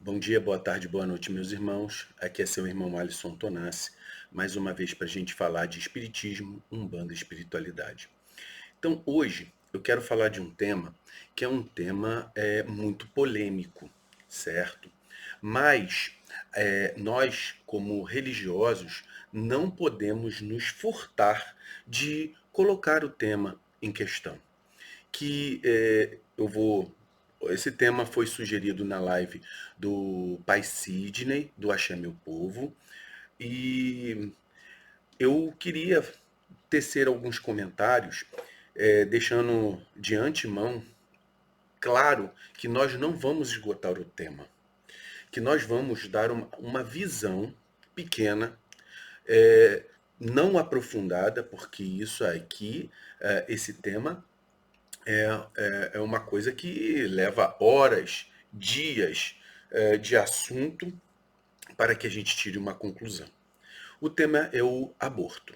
Bom dia, boa tarde, boa noite, meus irmãos. Aqui é seu irmão Alisson Tonassi, mais uma vez para a gente falar de Espiritismo, Umbanda e Espiritualidade. Então, hoje eu quero falar de um tema que é um tema muito polêmico, certo? Mas nós, como religiosos, não podemos nos furtar de colocar o tema em questão que eu vou. Esse tema foi sugerido na live do Pai Sidney, do Axé Meu Povo, e eu queria tecer alguns comentários, deixando de antemão claro que nós não vamos esgotar o tema, que nós vamos dar uma visão pequena, é, não aprofundada, porque isso aqui, esse tema é uma coisa que leva horas, dias de assunto para que a gente tire uma conclusão. O tema é o aborto.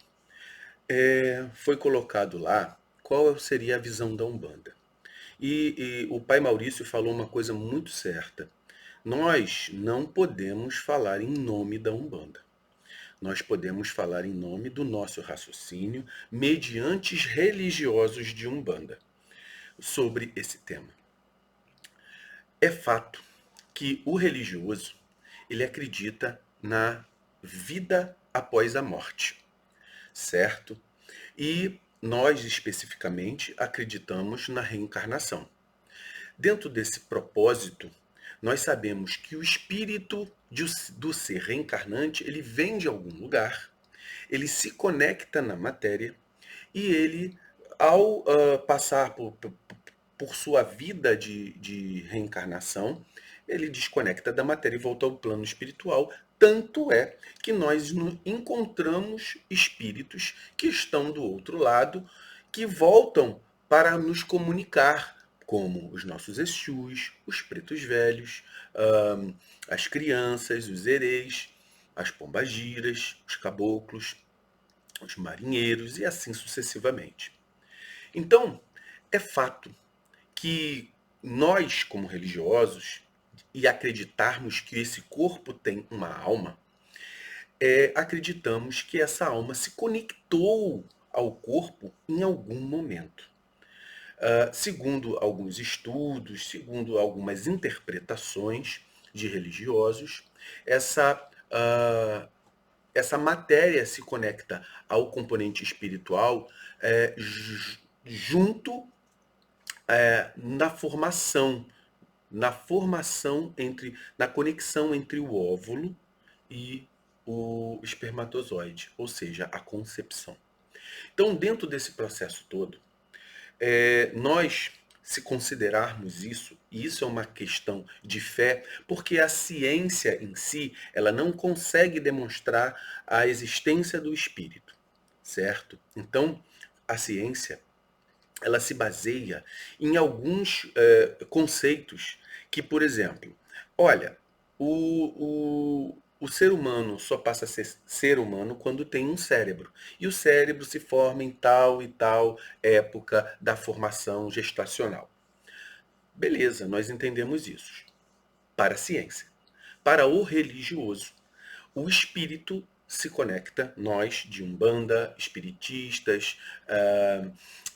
Foi colocado lá qual seria a visão da Umbanda. E o pai Maurício falou uma coisa muito certa. Nós não podemos falar em nome da Umbanda. Nós podemos falar em nome do nosso raciocínio mediante os religiosos de Umbanda sobre esse tema. É fato que o religioso, ele acredita na vida após a morte, certo? E nós especificamente acreditamos na reencarnação. Dentro desse propósito, nós sabemos que o espírito do ser reencarnante, ele vem de algum lugar, ele se conecta na matéria e ele, ao passar por sua vida de reencarnação, ele desconecta da matéria e volta ao plano espiritual. Tanto é que nós encontramos espíritos que estão do outro lado, que voltam para nos comunicar, como os nossos Exus, os pretos velhos, as crianças, os ereis, as pombagiras, os caboclos, os marinheiros e assim sucessivamente. Então, é fato que nós, como religiosos, e acreditarmos que esse corpo tem uma alma, acreditamos que essa alma se conectou ao corpo em algum momento. Segundo alguns estudos, segundo algumas interpretações de religiosos, essa, essa matéria se conecta ao componente espiritual junto na formação, na conexão entre o óvulo e o espermatozoide, ou seja, a concepção. Então, dentro desse processo todo, nós, se considerarmos isso, e isso é uma questão de fé, porque a ciência em si, ela não consegue demonstrar a existência do espírito, certo? Então, a ciência, ela se baseia em alguns conceitos que, por exemplo, olha, o ser humano só passa a ser ser humano quando tem um cérebro. E o cérebro se forma em tal e tal época da formação gestacional. Beleza, nós entendemos isso. Para a ciência. Para o religioso, o espírito se conecta, nós, de Umbanda, espiritistas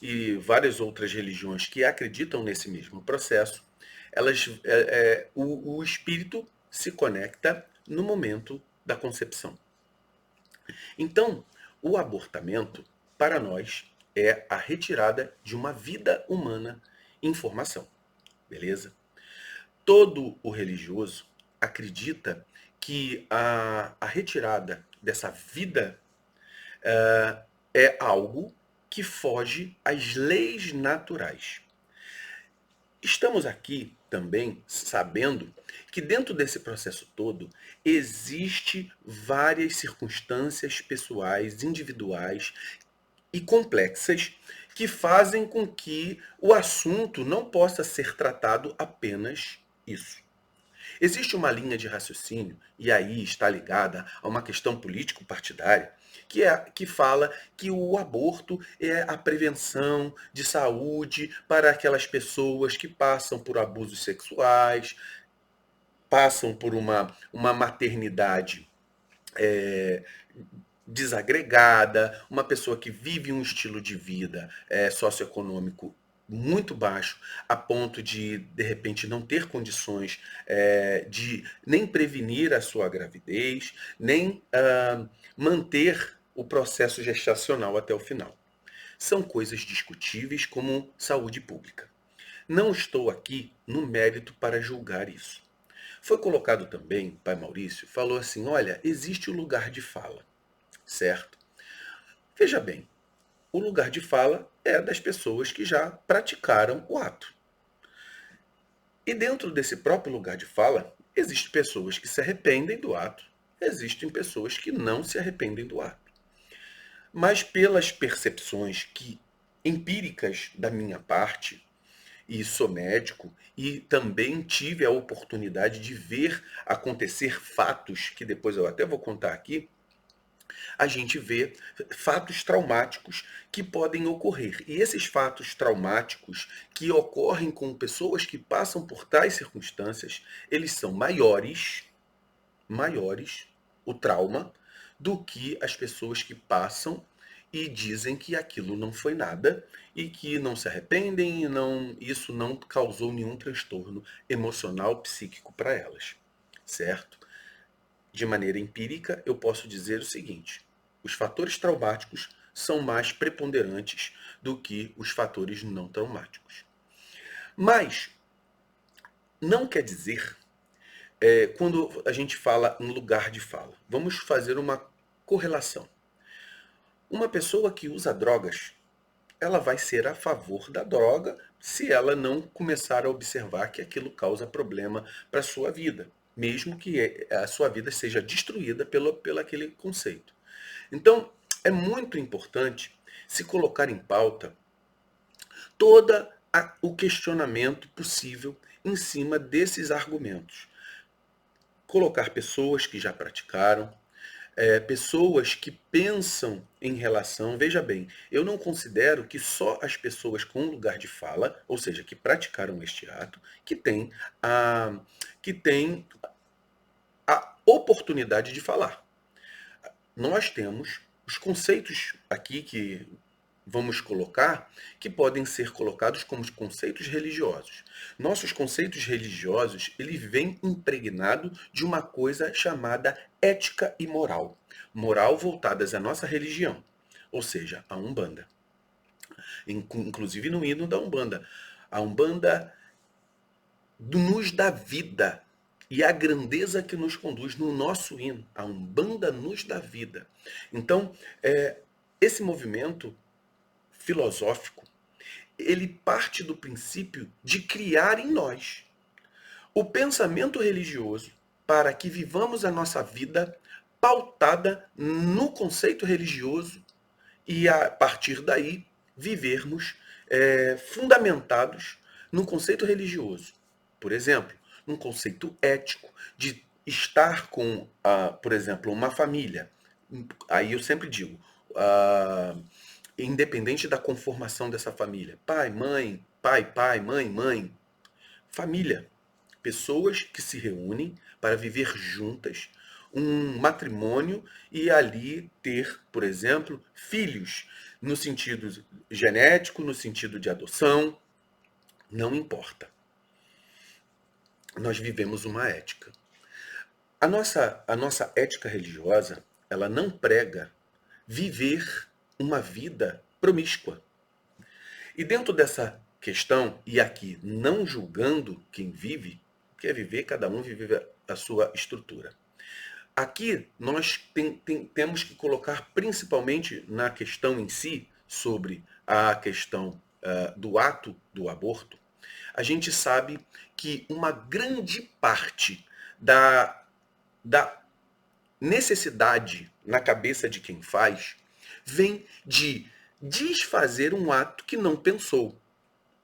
e várias outras religiões que acreditam nesse mesmo processo, o espírito se conecta no momento da concepção. Então, o abortamento, para nós, é a retirada de uma vida humana em formação, beleza? Todo o religioso acredita que a retirada dessa vida é algo que foge às leis naturais. Estamos aqui também sabendo que dentro desse processo todo existe várias circunstâncias pessoais, individuais e complexas que fazem com que o assunto não possa ser tratado apenas isso. Existe uma linha de raciocínio, e aí está ligada a uma questão político-partidária, que fala que o aborto é a prevenção de saúde para aquelas pessoas que passam por abusos sexuais. passam por uma maternidade é, desagregada, uma pessoa que vive um estilo de vida socioeconômico muito baixo, a ponto de repente, não ter condições de nem prevenir a sua gravidez, nem manter o processo gestacional até o final. São coisas discutíveis como saúde pública. Não estou aqui no mérito para julgar isso. Foi colocado também, pai Maurício, falou assim, olha, existe o lugar de fala, certo? Veja bem, o lugar de fala é das pessoas que já praticaram o ato. E dentro desse próprio lugar de fala, existem pessoas que se arrependem do ato, existem pessoas que não se arrependem do ato. Mas pelas percepções empíricas da minha parte, e sou médico, e também tive a oportunidade de ver acontecer fatos, que depois eu até vou contar aqui, a gente vê fatos traumáticos que podem ocorrer. E esses fatos traumáticos que ocorrem com pessoas que passam por tais circunstâncias, eles são maiores, o trauma, do que as pessoas que passam e dizem que aquilo não foi nada e que não se arrependem e isso não causou nenhum transtorno emocional, psíquico para elas, certo? De maneira empírica, eu posso dizer o seguinte: os fatores traumáticos são mais preponderantes do que os fatores não traumáticos. Mas não quer dizer, quando a gente fala em lugar de fala, vamos fazer uma correlação. Uma pessoa que usa drogas, ela vai ser a favor da droga se ela não começar a observar que aquilo causa problema para a sua vida, mesmo que a sua vida seja destruída pelo aquele conceito. Então, é muito importante se colocar em pauta todo o questionamento possível em cima desses argumentos. Colocar pessoas que já praticaram, pessoas que pensam em relação. Veja bem, eu não considero que só as pessoas com lugar de fala, ou seja, que praticaram este ato, que têm a oportunidade de falar. Nós temos os conceitos aqui que vamos colocar, que podem ser colocados como conceitos religiosos. Nossos conceitos religiosos, ele vem impregnado de uma coisa chamada ética e moral. Moral voltadas à nossa religião, ou seja, a Umbanda. Inclusive no hino da Umbanda. A Umbanda nos dá vida e a grandeza que nos conduz no nosso hino. A Umbanda nos dá vida. Então, esse movimento filosófico, ele parte do princípio de criar em nós o pensamento religioso para que vivamos a nossa vida pautada no conceito religioso e a partir daí vivermos fundamentados no conceito religioso. Por exemplo, num conceito ético de estar com, por exemplo, uma família. Aí eu sempre digo, independente da conformação dessa família, pai, mãe, pai, mãe, mãe, família, pessoas que se reúnem para viver juntas, um matrimônio e ali ter, por exemplo, filhos, no sentido genético, no sentido de adoção, não importa. Nós vivemos uma ética. A nossa ética religiosa, ela não prega viver uma vida promíscua. E dentro dessa questão, e aqui não julgando quem vive, quer viver, cada um vive a sua estrutura. Aqui nós temos que colocar principalmente na questão em si, sobre a questão do ato do aborto, a gente sabe que uma grande parte da necessidade na cabeça de quem faz vem de desfazer um ato que não pensou.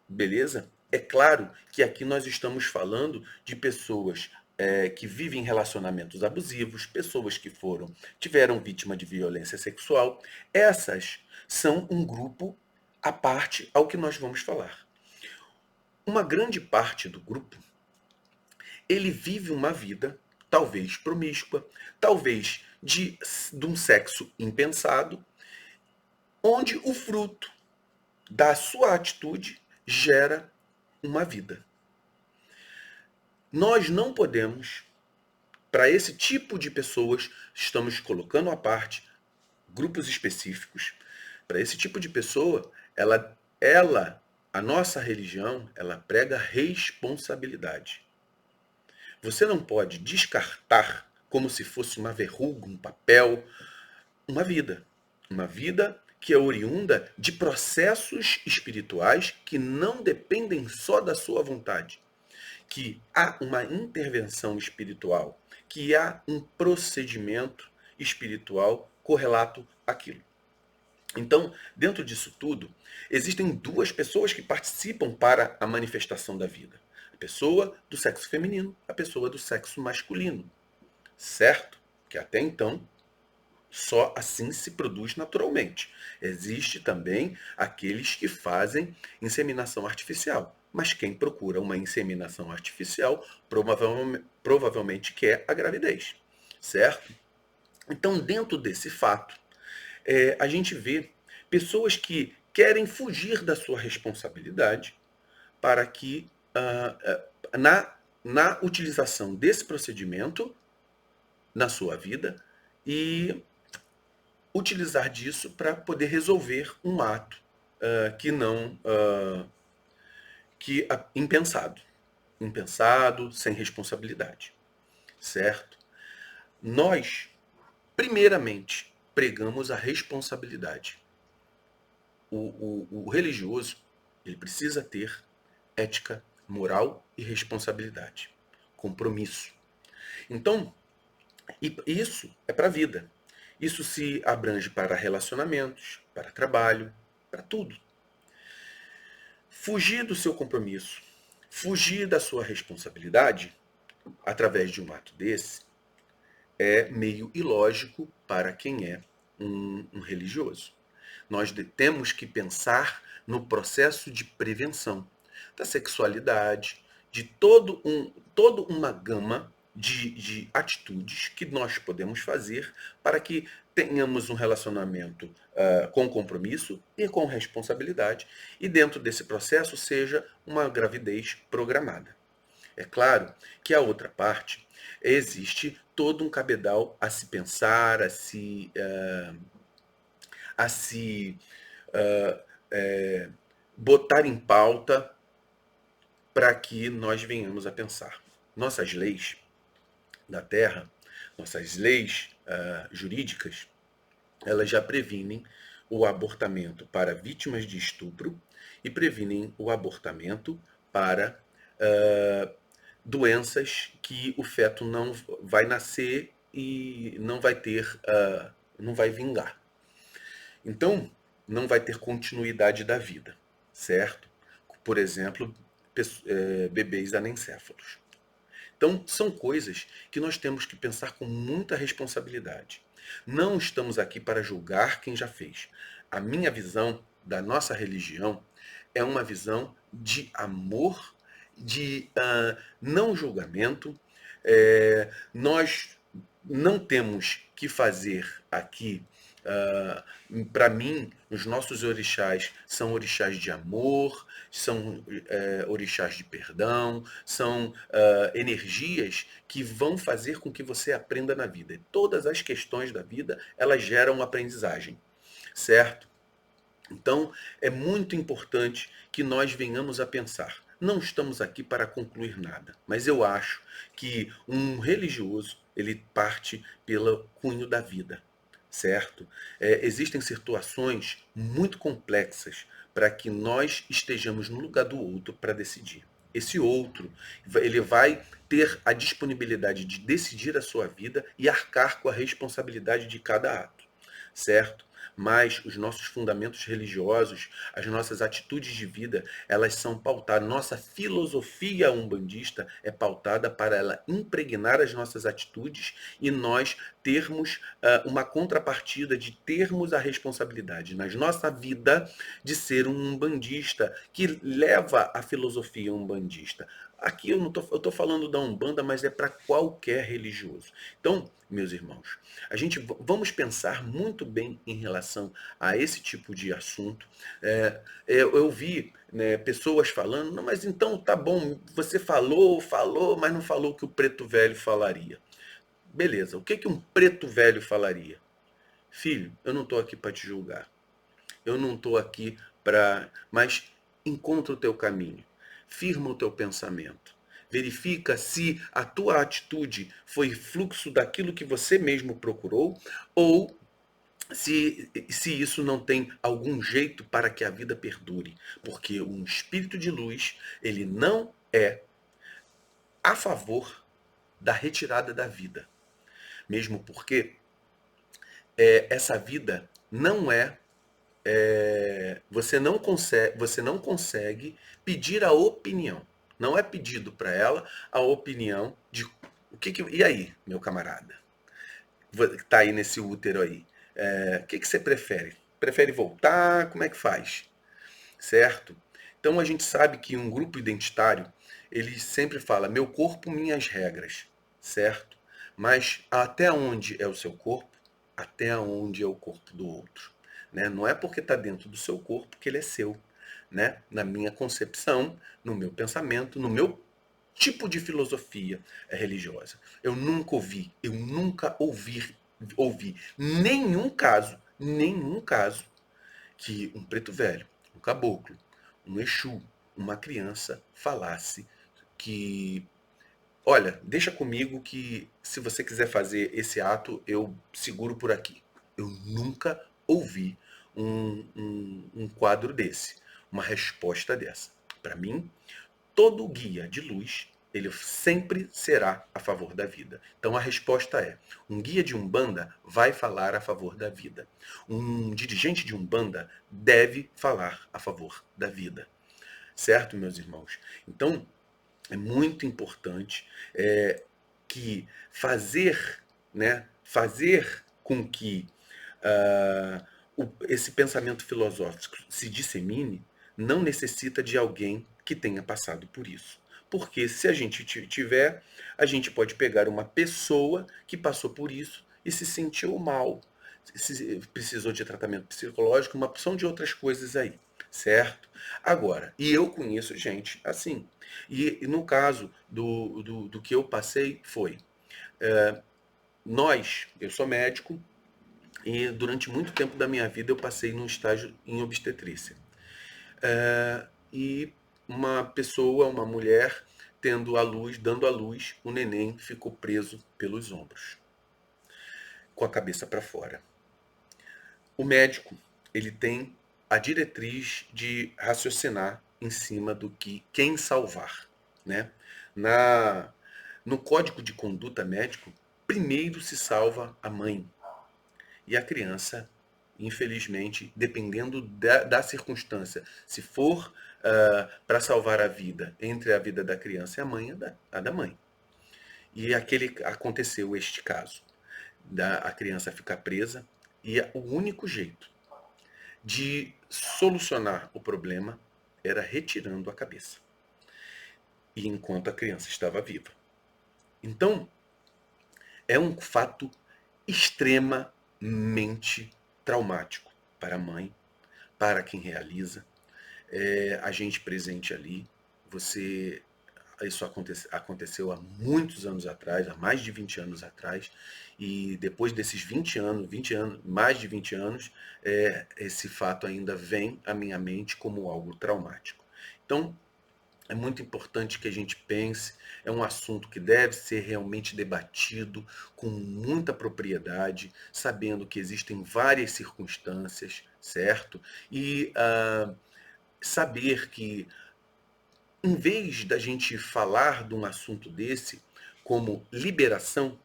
Beleza? É claro que aqui nós estamos falando de pessoas que vivem relacionamentos abusivos, pessoas que tiveram vítima de violência sexual. Essas são um grupo à parte ao que nós vamos falar. Uma grande parte do grupo, ele vive uma vida, talvez promíscua, talvez de um sexo impensado, onde o fruto da sua atitude gera uma vida. Nós não podemos, para esse tipo de pessoas, estamos colocando à parte grupos específicos. Para esse tipo de pessoa, a nossa religião, ela prega responsabilidade. Você não pode descartar como se fosse uma verruga, um papel, uma vida. Uma vida que é oriunda de processos espirituais que não dependem só da sua vontade. Que há uma intervenção espiritual, que há um procedimento espiritual correlato àquilo. Então, dentro disso tudo, existem duas pessoas que participam para a manifestação da vida. A pessoa do sexo feminino, a pessoa do sexo masculino. Certo? Que até então, só assim se produz naturalmente. Existe também aqueles que fazem inseminação artificial. Mas quem procura uma inseminação artificial provavelmente quer a gravidez. Certo? Então, dentro desse fato, a gente vê pessoas que querem fugir da sua responsabilidade para que, na utilização desse procedimento na sua vida e utilizar disso para poder resolver um ato que não impensado, sem responsabilidade, certo? Nós, primeiramente, pregamos a responsabilidade. O religioso, ele precisa ter ética, moral e responsabilidade, compromisso. Então, isso é para a vida. Isso se abrange para relacionamentos, para trabalho, para tudo. Fugir do seu compromisso, fugir da sua responsabilidade, através de um ato desse, é meio ilógico para quem é um religioso. Nós temos que pensar no processo de prevenção da sexualidade, de toda uma gama de atitudes que nós podemos fazer para que tenhamos um relacionamento com compromisso e com responsabilidade, e dentro desse processo seja uma gravidez programada. É claro que a outra parte existe todo um cabedal a se pensar, a se botar em pauta para que nós venhamos a pensar. Nossas leis da Terra, nossas leis jurídicas, elas já previnem o abortamento para vítimas de estupro e previnem o abortamento para doenças que o feto não vai nascer e não vai ter, não vai vingar. Então, não vai ter continuidade da vida, certo? Por exemplo, bebês anencéfalos. Então, são coisas que nós temos que pensar com muita responsabilidade. Não estamos aqui para julgar quem já fez. A minha visão da nossa religião é uma visão de amor, de não julgamento. Nós não temos que fazer aqui, para mim, os nossos orixás são orixás de amor, são orixás de perdão, são energias que vão fazer com que você aprenda na vida. E todas as questões da vida, elas geram aprendizagem, certo? Então, é muito importante que nós venhamos a pensar. Não estamos aqui para concluir nada, mas eu acho que um religioso, ele parte pelo cunho da vida, certo? Existem situações muito complexas para que nós estejamos no lugar do outro para decidir. Esse outro, ele vai ter a disponibilidade de decidir a sua vida e arcar com a responsabilidade de cada ato, certo? Mas os nossos fundamentos religiosos, as nossas atitudes de vida, elas são pautadas, nossa filosofia umbandista é pautada para ela impregnar as nossas atitudes e nós termos uma contrapartida de termos a responsabilidade na nossa vida de ser um umbandista que leva a filosofia umbandista. Aqui eu tô falando da Umbanda, mas é para qualquer religioso. Então, meus irmãos, vamos pensar muito bem em relação a esse tipo de assunto. Eu vi, né, pessoas falando, não, mas então tá bom, você falou, mas não falou o que o preto velho falaria. Beleza, o que que um preto velho falaria? Filho, eu não estou aqui para te julgar. Eu não estou aqui para. Mas encontra o teu caminho. Firma o teu pensamento. Verifica se a tua atitude foi fluxo daquilo que você mesmo procurou ou se isso não tem algum jeito para que a vida perdure. Porque um espírito de luz, ele não é a favor da retirada da vida. Mesmo porque essa vida não é você não consegue pedir a opinião. Não é pedido para ela a opinião de e aí, meu camarada, que tá aí nesse útero aí, o que que você prefere? Prefere voltar? Como é que faz? Certo? Então a gente sabe que um grupo identitário ele sempre fala meu corpo, minhas regras, certo? Mas até onde é o seu corpo? Até onde é o corpo do outro? Né? Não é porque está dentro do seu corpo que ele é seu. Né? Na minha concepção, no meu pensamento, no meu tipo de filosofia religiosa. Eu nunca ouvi nenhum caso que um preto velho, um caboclo, um exu, uma criança falasse que, olha, deixa comigo que se você quiser fazer esse ato, eu seguro por aqui. Eu nunca ouvi um quadro desse, uma resposta dessa. Para mim, todo guia de luz, ele sempre será a favor da vida. Então a resposta é: um guia de Umbanda vai falar a favor da vida. Um dirigente de Umbanda deve falar a favor da vida. Certo, meus irmãos? Então, é muito importante que fazer com que esse pensamento filosófico se dissemine não necessita de alguém que tenha passado por isso. Porque se a gente tiver, a gente pode pegar uma pessoa que passou por isso e se sentiu mal, se precisou de tratamento psicológico, uma opção de outras coisas aí, certo? Agora, e eu conheço gente assim. E no caso do que eu passei foi, eu sou médico, e durante muito tempo da minha vida eu passei num estágio em obstetrícia. E uma pessoa, uma mulher, dando à luz, o neném ficou preso pelos ombros, com a cabeça para fora. O médico, ele tem a diretriz de raciocinar em cima do que quem salvar, né? Na no código de conduta médico, primeiro se salva a mãe, e a criança, infelizmente, dependendo da circunstância, se for para salvar a vida entre a vida da criança e a mãe, a da mãe. E aconteceu este caso, a criança ficar presa, e o único jeito de solucionar o problema era retirando a cabeça, e enquanto a criança estava viva. Então, é um fato extremamente traumático para a mãe, para quem realiza, a gente presente ali. Você, isso aconteceu há muitos anos atrás, há mais de 20 anos atrás, e depois desses 20 anos, mais de 20 anos, esse fato ainda vem à minha mente como algo traumático. Então, é muito importante que a gente pense, é um assunto que deve ser realmente debatido com muita propriedade, sabendo que existem várias circunstâncias, certo? E saber que, em vez da gente falar de um assunto desse como liberação,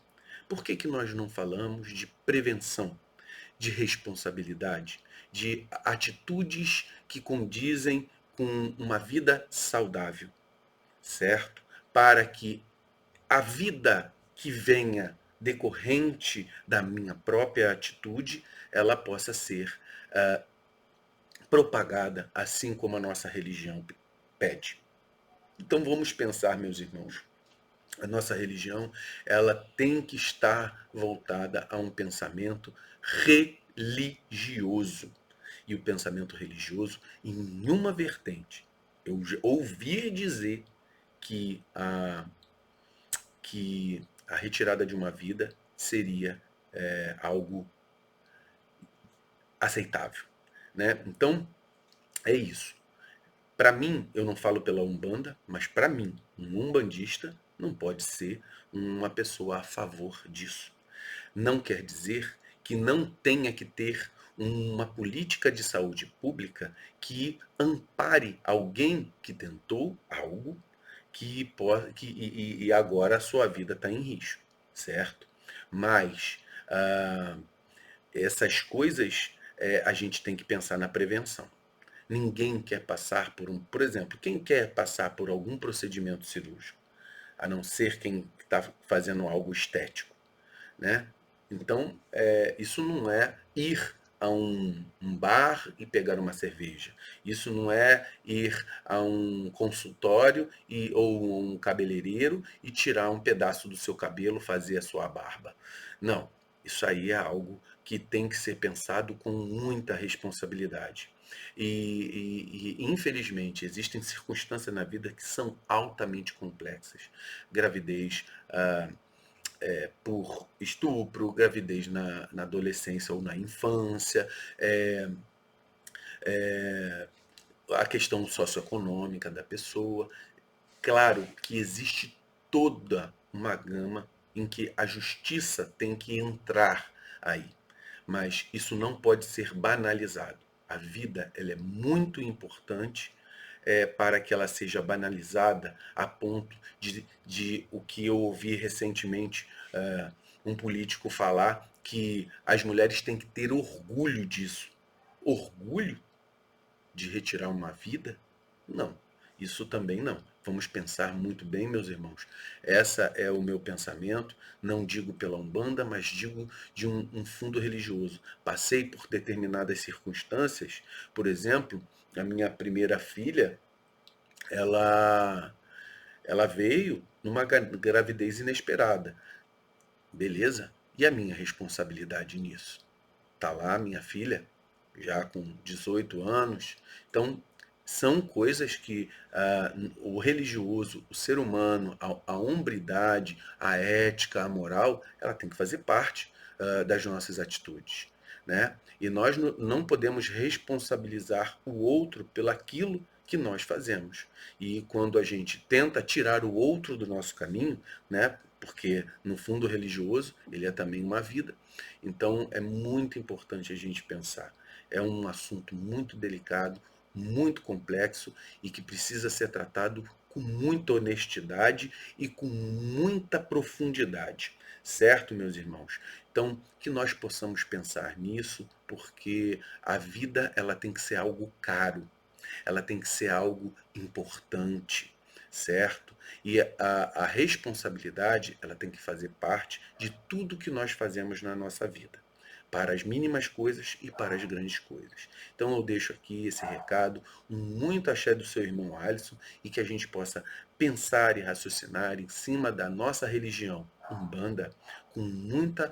por que que nós não falamos de prevenção, de responsabilidade, de atitudes que condizem com uma vida saudável? Certo? Para que a vida que venha decorrente da minha própria atitude, ela possa ser propagada assim como a nossa religião pede. Então vamos pensar, meus irmãos, a nossa religião, ela tem que estar voltada a um pensamento religioso. E o pensamento religioso em uma vertente. Eu ouvi dizer que a retirada de uma vida seria algo aceitável, né? Então, é isso. Para mim, eu não falo pela Umbanda, mas para mim, um umbandista não pode ser uma pessoa a favor disso. Não quer dizer que não tenha que ter uma política de saúde pública que ampare alguém que tentou algo e agora a sua vida está em risco, certo? Mas ah, essas coisas a gente tem que pensar na prevenção. Ninguém quer passar por exemplo, quem quer passar por algum procedimento cirúrgico, a não ser quem está fazendo algo estético, né? Então, isso não é ir a um bar e pegar uma cerveja. Isso não é ir a um consultório ou um cabeleireiro e tirar um pedaço do seu cabelo, fazer a sua barba. Não, isso aí é algo que tem que ser pensado com muita responsabilidade. Infelizmente, existem circunstâncias na vida que são altamente complexas. Gravidez, por estupro, gravidez na adolescência ou na infância, é, a questão socioeconômica da pessoa. Claro que existe toda uma gama em que a justiça tem que entrar aí, mas isso não pode ser banalizado. A vida ela é muito importante para que ela seja banalizada a ponto de o que eu ouvi recentemente um político falar que as mulheres têm que ter orgulho disso. Orgulho de retirar uma vida? Não, isso também não. Vamos pensar muito bem, meus irmãos. Essa é o meu pensamento. Não digo pela Umbanda, mas digo de um fundo religioso. Passei por determinadas circunstâncias. Por exemplo, a minha primeira filha, ela, ela veio numa gravidez inesperada. Beleza? E a minha responsabilidade nisso? Tá lá minha filha, já com 18 anos. Então, são coisas que o religioso, o ser humano, a hombridade, a ética, a moral, ela tem que fazer parte das nossas atitudes. Né? E nós não podemos responsabilizar o outro pelaquilo que nós fazemos. E quando a gente tenta tirar o outro do nosso caminho, né? Porque no fundo religioso ele é também uma vida. Então é muito importante a gente pensar. É um assunto muito delicado, muito complexo e que precisa ser tratado com muita honestidade e com muita profundidade, certo, meus irmãos? Então, que nós possamos pensar nisso, porque a vida ela tem que ser algo caro, ela tem que ser algo importante, certo? E a responsabilidade ela tem que fazer parte de tudo que nós fazemos na nossa vida, para as mínimas coisas e para as grandes coisas. Então eu deixo aqui esse recado, muito axé do seu irmão Alisson, e que a gente possa pensar e raciocinar em cima da nossa religião Umbanda com muito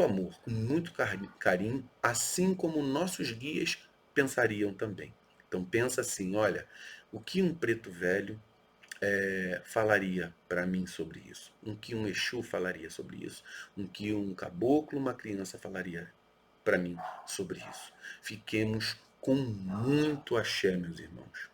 amor, com muito carinho, assim como nossos guias pensariam também. Então pensa assim, olha, o que um preto velho falaria para mim sobre isso? Um que um Exu falaria sobre isso? Um que um caboclo, uma criança falaria para mim sobre isso? Fiquemos com muito axé, meus irmãos.